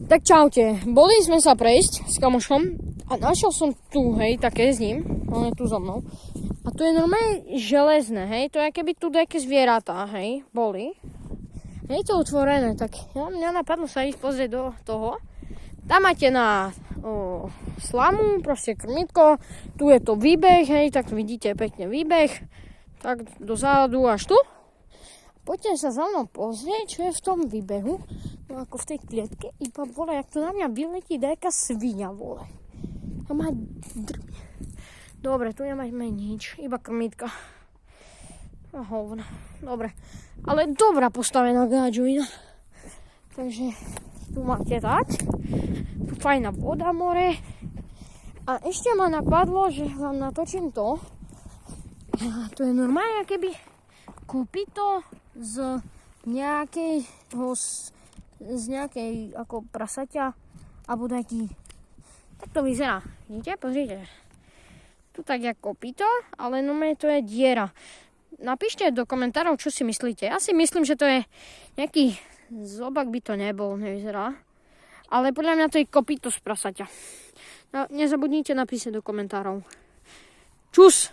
Tak čaute, boli sme sa prejsť s kamošom a našiel som tu, hej, také s ním, on je tu so mnou. A tu je normálne železné, hej, to je keby tu nejaké zvieratá, hej, boli. Je to otvorené, tak mňa napadlo sa ísť pozrieť do toho. Tam máte na slamu, proste krmitko, tu je to výbeh, hej, tak vidíte pekne výbeh, tak dozadu až tu. Poďte sa za mnou pozrieť, čo je v tom výbehu, no ako v tej klietke, iba vole, jak to na mňa vyletí nejaká svinia, vole. A má drby. Dobre, tu nemáme nič, iba krmitka. A hovno, dobre. Ale dobrá postavená gáčovina. Takže tu máte tak. Tu fajná voda, more. A ešte ma napadlo, že vám natočím to. A to je normálne, keby kopyto z nejakej ako prasaťa alebo taký. Tak to vyzerá. Vidíte? Pozrite. Tu tak je kopyto, ale normálne to je diera. Napíšte do komentárov, čo si myslíte. Ja si myslím, že to je nejaký zobak, by to nebol, nevyzerá. Ale podľa mňa to je kopyto z prasaťa. No, nezabudnite napísať do komentárov. Čus!